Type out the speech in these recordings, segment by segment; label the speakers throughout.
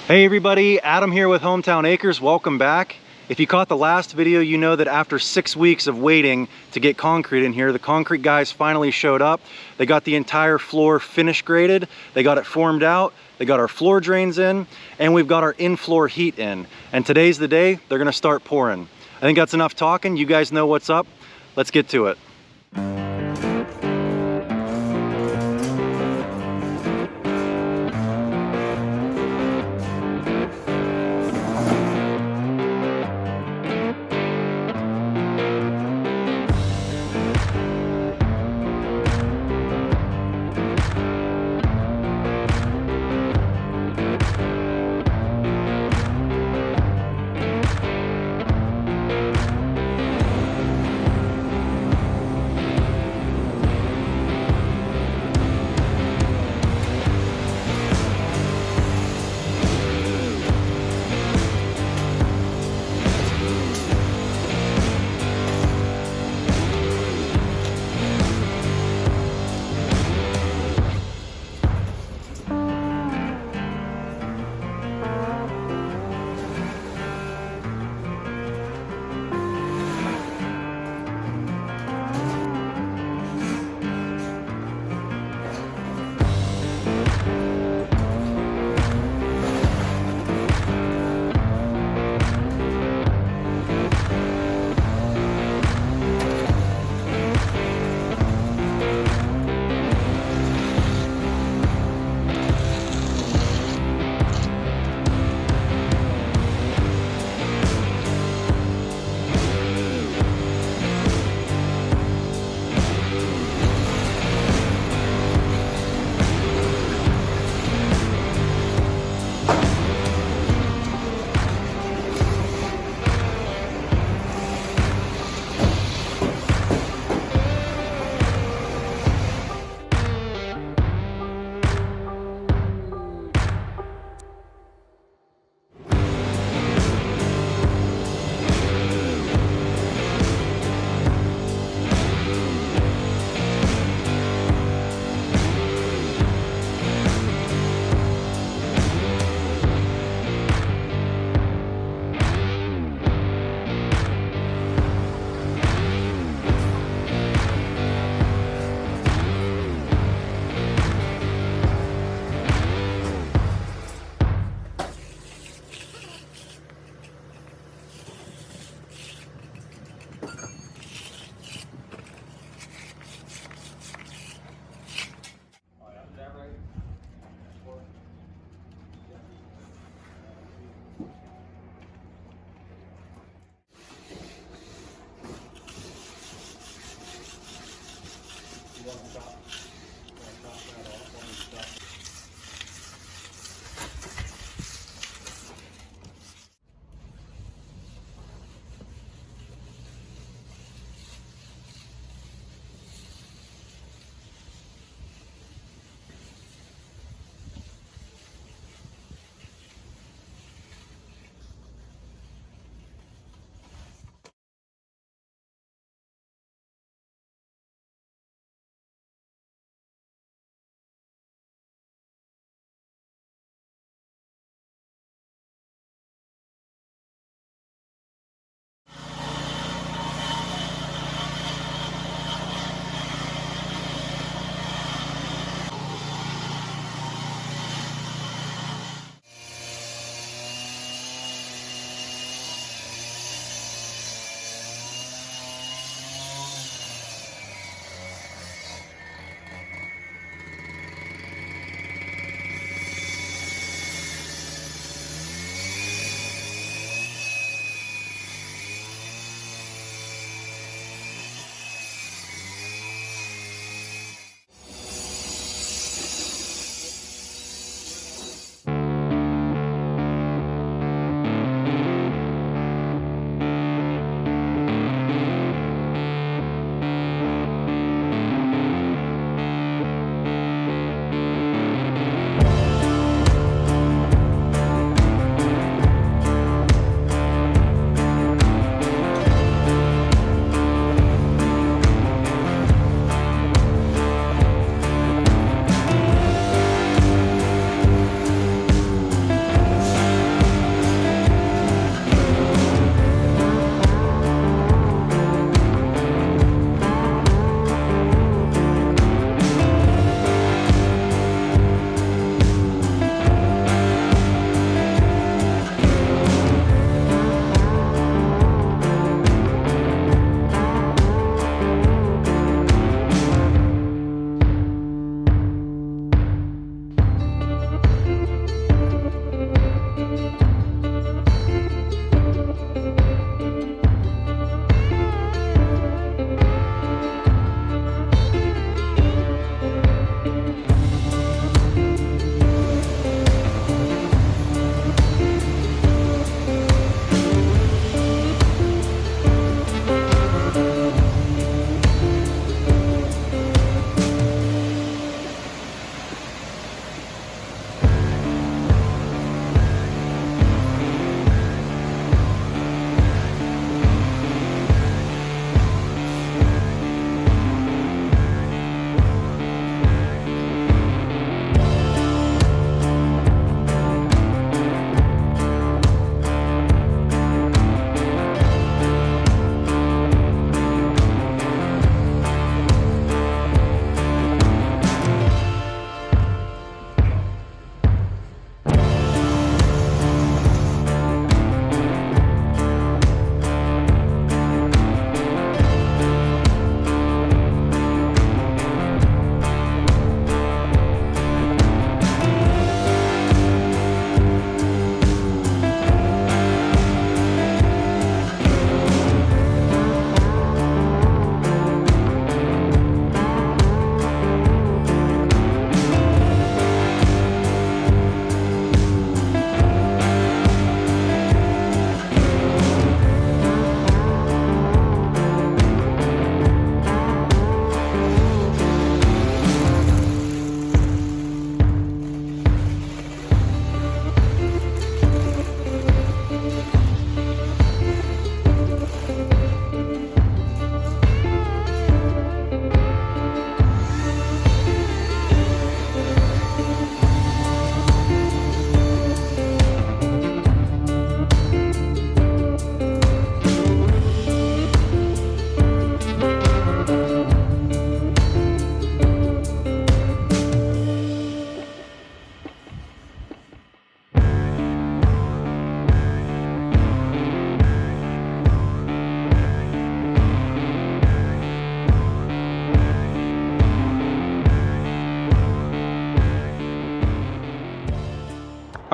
Speaker 1: Hey everybody, Adam here with Hometown Acres. Welcome back. If you caught the last video, you know that after 6 weeks of waiting to get concrete in here, the concrete guys finally showed up. They got the entire floor finish graded, they got it formed out, they got our floor drains in, and we've got our in-floor heat in. And today's the day they're gonna start pouring. I think that's enough talking. You guys know what's up. Let's get to it.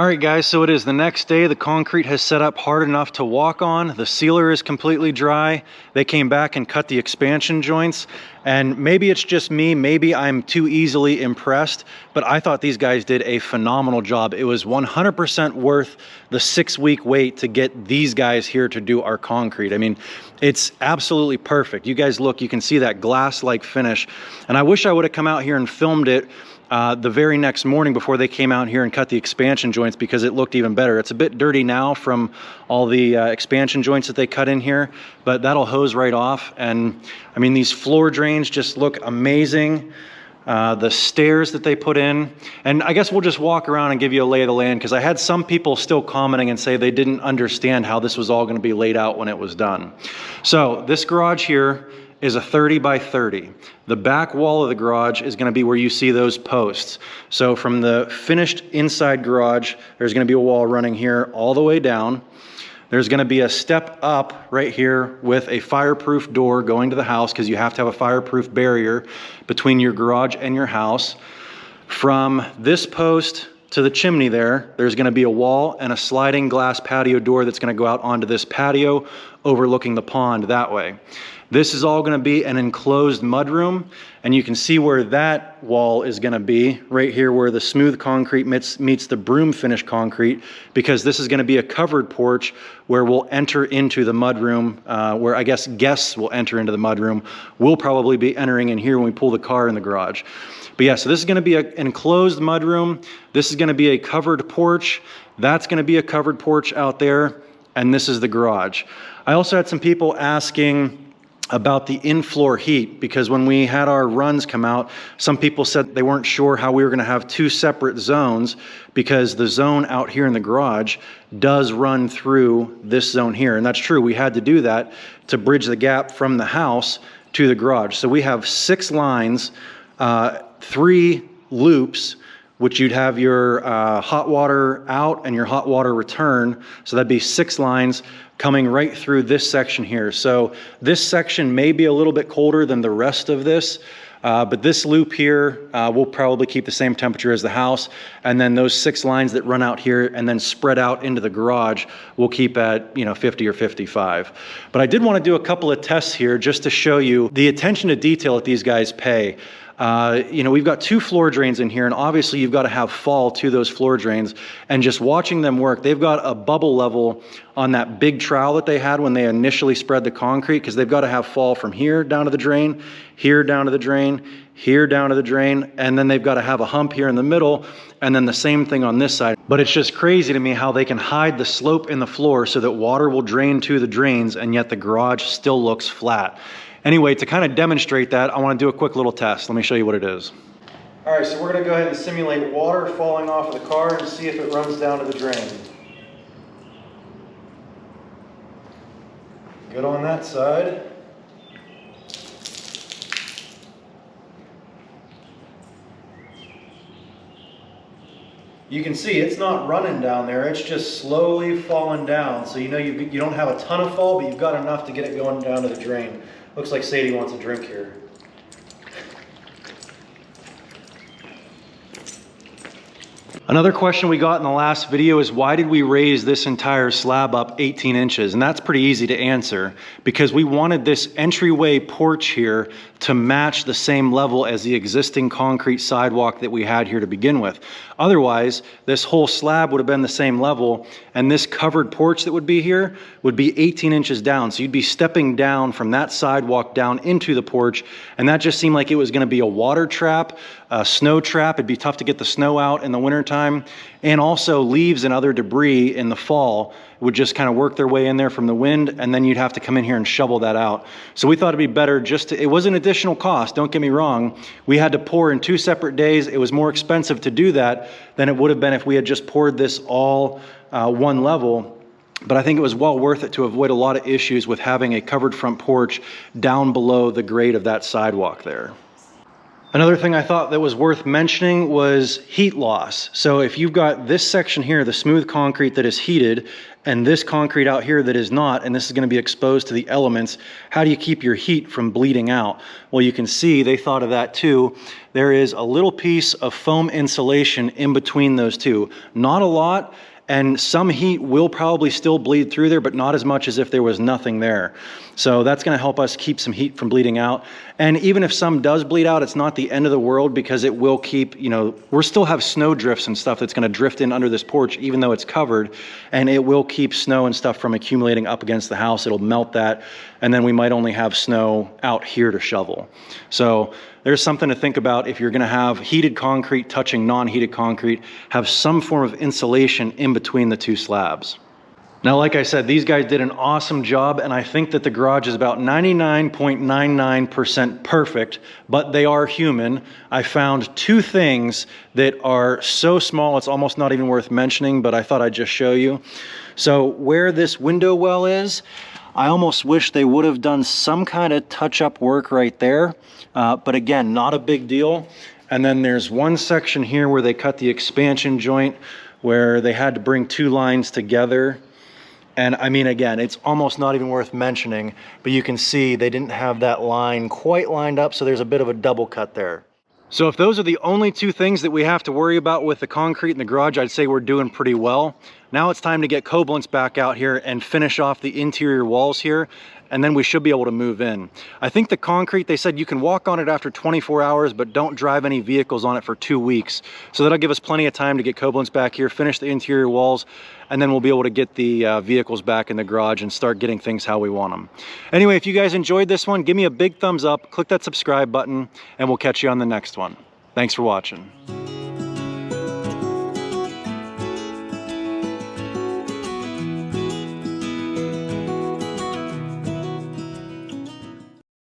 Speaker 1: All right guys, so it is the next day. The concrete has set up hard enough to walk on. The sealer is completely dry. They came back and cut the expansion joints. And maybe it's just me, maybe I'm too easily impressed, but I thought these guys did a phenomenal job. It was 100% worth the 6-week wait to get these guys here to do our concrete. I mean, it's absolutely perfect. You guys look, you can see that glass-like finish. And I wish I would have come out here and filmed it the very next morning before they came out here and cut the expansion joints, because it looked even better. It's a bit dirty now from all the expansion joints that they cut in here, but that'll hose right off. And I mean, these floor drains just look amazing. The stairs that they put in, and I guess we'll just walk around and give you a lay of the land, because I had some people still commenting and say they didn't understand how this was all going to be laid out when it was done. So this garage here is a 30 by 30. The back wall of the garage is going to be where you see those posts. So from the finished inside garage, there's going to be a wall running here all the way down. There's going to be a step up right here with a fireproof door going to the house, because you have to have a fireproof barrier between your garage and your house. From this post to the chimney there's going to be a wall and a sliding glass patio door that's going to go out onto this patio overlooking the pond that way. This is all going to be an enclosed mudroom, and you can see where that wall is going to be, right here where the smooth concrete meets the broom finish concrete, because this is going to be a covered porch where we'll enter into the mudroom, where I guess guests will enter into the mudroom. We'll probably be entering in here when we pull the car in the garage. But yeah, so this is going to be an enclosed mudroom. This is going to be a covered porch. That's going to be a covered porch out there, and this is the garage. I also had some people asking about the in-floor heat, because when we had our runs come out, some people said they weren't sure how we were going to have two separate zones, because the zone out here in the garage does run through this zone here. And that's true. We had to do that to bridge the gap from the house to the garage. So we have 6 lines, 3 loops, which you'd have your hot water out and your hot water return. So that'd be 6 lines coming right through this section here. So this section may be a little bit colder than the rest of this, but this loop here will probably keep the same temperature as the house. And then those 6 lines that run out here and then spread out into the garage will keep at 50 or 55. But I did want to do a couple of tests here just to show you the attention to detail that these guys pay. We've got 2 floor drains in here, and obviously you've got to have fall to those floor drains. And just watching them work, they've got a bubble level on that big trowel that they had when they initially spread the concrete, because they've got to have fall from here down to the drain, here down to the drain, here down to the drain, and then they've got to have a hump here in the middle, and then the same thing on this side. But it's just crazy to me how they can hide the slope in the floor so that water will drain to the drains, and yet the garage still looks flat. Anyway, to kind of demonstrate that, I want to do a quick little test. Let me show you what it is. All right, so we're going to go ahead and simulate water falling off of the car and see if it runs down to the drain. Good on that side. You can see it's not running down there, it's just slowly falling down. So you don't have a ton of fall, but you've got enough to get it going down to the drain. Looks like Sadie wants a drink here. Another question we got in the last video is, why did we raise this entire slab up 18 inches? And that's pretty easy to answer, because we wanted this entryway porch here to match the same level as the existing concrete sidewalk that we had here to begin with. Otherwise, this whole slab would have been the same level, and this covered porch that would be here would be 18 inches down. So you'd be stepping down from that sidewalk down into the porch, and that just seemed like it was going to be a water trap, a snow trap. It'd be tough to get the snow out in the wintertime, and also leaves and other debris in the fall would just kind of work their way in there from the wind, and then you'd have to come in here and shovel that out. So we thought it'd be better it was an additional cost, don't get me wrong. We had to pour in 2 separate days. It was more expensive to do that than it would have been if we had just poured this all one level. But I think it was well worth it to avoid a lot of issues with having a covered front porch down below the grade of that sidewalk there. Another thing I thought that was worth mentioning was heat loss. So if you've got this section here, the smooth concrete that is heated, and this concrete out here that is not, and this is going to be exposed to the elements, how do you keep your heat from bleeding out? Well, you can see they thought of that too. There is a little piece of foam insulation in between those two. Not a lot, and some heat will probably still bleed through there, but not as much as if there was nothing there. So that's going to help us keep some heat from bleeding out. And even if some does bleed out, it's not the end of the world, because it will keep, you know, we'll still have snow drifts and stuff that's going to drift in under this porch, even though it's covered, and it will keep snow and stuff from accumulating up against the house. It'll melt that, and then we might only have snow out here to shovel. So there's something to think about. If you're going to have heated concrete touching non-heated concrete, have some form of insulation in between the two slabs. Now, like I said, these guys did an awesome job, and I think that the garage is about 99.99% perfect, but they are human. I found two things that are so small it's almost not even worth mentioning, but I thought I'd just show you. So where this window well is, I almost wish they would have done some kind of touch-up work right there, but again, not a big deal. And then there's one section here where they cut the expansion joint, where they had to bring two lines together. And I mean, again, it's almost not even worth mentioning, but you can see they didn't have that line quite lined up, so there's a bit of a double cut there. So if those are the only two things that we have to worry about with the concrete in the garage, I'd say we're doing pretty well. Now it's time to get Koblenz back out here and finish off the interior walls here, and then we should be able to move in. I think the concrete, they said you can walk on it after 24 hours, but don't drive any vehicles on it for 2 weeks. So that'll give us plenty of time to get Koblenz back here, finish the interior walls, and then we'll be able to get the vehicles back in the garage and start getting things how we want them. Anyway, if you guys enjoyed this one, give me a big thumbs up, click that subscribe button, and we'll catch you on the next one. Thanks for watching.